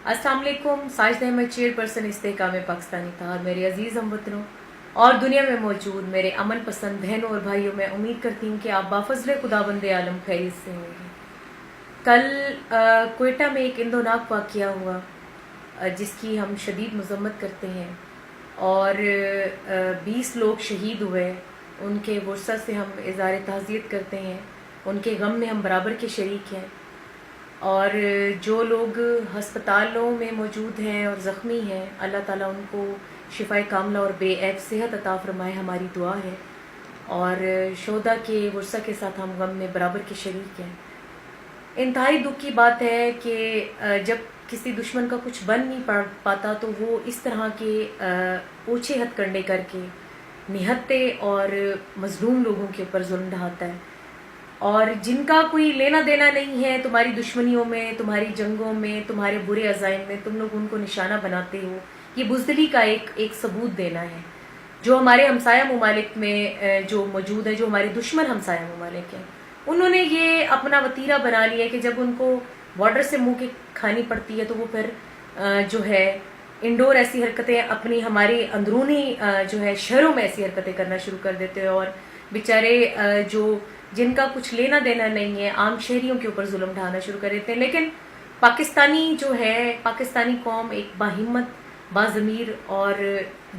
अस्सलाम वालेकुम। साजिद अहमद चेयरपर्सन इस्तेहकाम पाकिस्तानी था। मेरे अजीज़ हमवतनों और दुनिया में मौजूद मेरे अमन पसंद बहनों और भाइयों, मैं उम्मीद करती हूँ कि आप बाफजल खुदाबंद आलम खैरियत से होंगे। कल कोयटा में एक इंदोनाक वाक़या हुआ जिसकी हम शदीद मज़म्मत करते हैं और 20 लोग शहीद हुए। उनके वुरसा से हम इज़हार ताज़ियत करते हैं, उनके गम में हम बराबर के शरीक हैं। और जो लोग हस्पतालों में मौजूद हैं और ज़ख्मी हैं, अल्लाह ताला उनको शिफ़ाए कामला और बेऐब सेहत अता फ़रमाए, हमारी दुआ है। और शोदा के वुरसा के साथ हम गम में बराबर के शरीक हैं। इंतहाई दुख की बात है कि जब किसी दुश्मन का कुछ बन नहीं पाता तो वो इस तरह के ऊँचे हथकंडे करके निहत्ते और मज़लूम लोगों के ऊपर जुल्म ढाता है। और जिनका कोई लेना देना नहीं है तुम्हारी दुश्मनियों में, तुम्हारी जंगों में, तुम्हारे बुरे अज़ाइम में, तुम लोग उनको निशाना बनाते हो, ये बुज़दिली का एक सबूत देना है। जो हमारे हमसाया ममालिक में जो मौजूद है, जो हमारे दुश्मन हमसाया ममालिक हैं, उन्होंने ये अपना वतीरा बना लिया कि जब उनको बॉर्डर से मुंह की खानी पड़ती है तो वो फिर जो है इंडोर ऐसी हरकतें अपनी हमारे अंदरूनी जो है शहरों में ऐसी हरकतें करना शुरू कर देते हैं और बेचारे जो जिनका कुछ लेना देना नहीं है आम शहरियों के ऊपर जुल्म ढाना शुरू कर देते हैं। लेकिन पाकिस्तानी जो है, पाकिस्तानी कौम एक बाहिम्मत, बाज़मीर और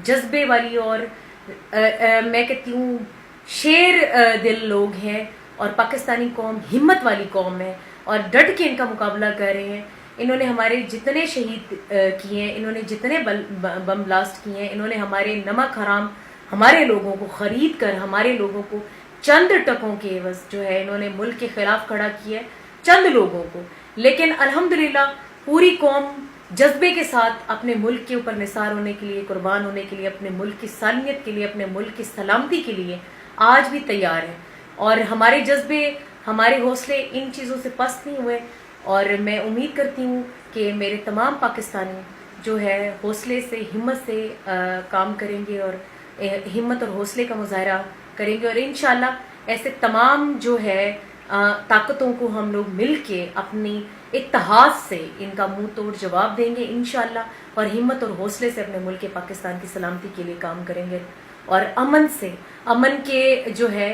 जज्बे वाली और मैं कहती हूँ शेर दिल लोग हैं। और पाकिस्तानी कौम हिम्मत वाली कौम है और डट के इनका मुकाबला कर रहे हैं। इन्होंने हमारे जितने शहीद किए हैं, इन्होंने जितने बम ब्लास्ट किए हैं, इन्होंने हमारे नमक हराम हमारे लोगों को खरीद कर हमारे लोगों को चंद टकों के एवज जो है इन्होंने मुल्क के खिलाफ खड़ा किया है, चंद लोगों को। लेकिन अल्हम्दुलिल्लाह पूरी कौम जज्बे के साथ अपने मुल्क के ऊपर निसार होने के लिए, कुर्बान होने के लिए, अपने मुल्क की सालियत के लिए, अपने मुल्क की सलामती के लिए आज भी तैयार है। और हमारे जज्बे, हमारे हौसले इन चीज़ों से पस्त नहीं हुए। और मैं उम्मीद करती हूँ कि मेरे तमाम पाकिस्तानी जो है हौसले से, हिम्मत से काम करेंगे और हिम्मत और हौसले का मुजाहरा करेंगे। और इंशाल्लाह ऐसे तमाम जो है ताकतों को हम लोग मिल के अपनी इत्तेहाद से इनका मुंह तोड़ जवाब देंगे इंशाल्लाह। और हिम्मत और हौसले से अपने मुल्क पाकिस्तान की सलामती के लिए काम करेंगे और अमन से, अमन के जो है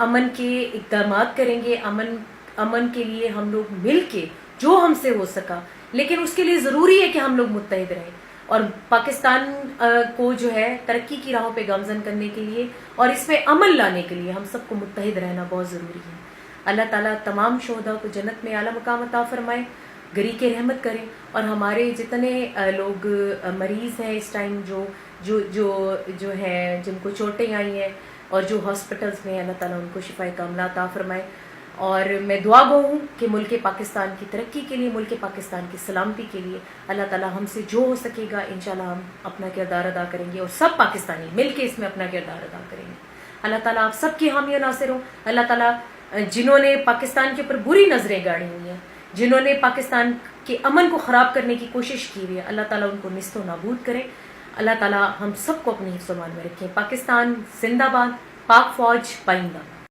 अमन के इक़दामात करेंगे। अमन के लिए हम लोग मिल के जो हमसे हो सका, लेकिन उसके लिए ज़रूरी है कि हम लोग मुत्तहिद रहें और पाकिस्तान को जो है तरक्की की राहों पे गामज़न करने के लिए और इस पे अमल लाने के लिए हम सबको मुत्तहिद रहना बहुत ज़रूरी है। अल्लाह ताला तमाम शोहदा को जन्नत में आला मकाम अता फरमाए, गरी के रहमत करें। और हमारे जितने लोग मरीज़ हैं इस टाइम जो जो जो जो है जिनको चोटें आई हैं और जो हॉस्पिटल्स में, अल्लाह ताला उनको शिफाए कामला अता फरमाए। और मैं दुआ गो हूँ कि मुल्क पाकिस्तान की तरक्की के लिए, मुल्क पाकिस्तान की सलामती के लिए अल्लाह ताला हमसे जो हो सकेगा इंशाल्लाह हम अपना किरदार अदा करेंगे और सब पाकिस्तानी मिल के इसमें अपना किरदार अदा करेंगे। अल्लाह ताला आप सबकी हामी और नासिर हो। अल्लाह ताला जिन्होंने पाकिस्तान के ऊपर बुरी नज़रें गाड़ी हुई हैं, जिन्होंने पाकिस्तान के अमन को ख़राब करने की कोशिश की हुई है, अल्लाह ताला उनको निस्तो नाबूद करे। अल्लाह ताला हम सबको अपनी हिफ्ज़-ओ-मान में रखें। पाकिस्तान जिंदाबाद, पाक फौज पाइंदा।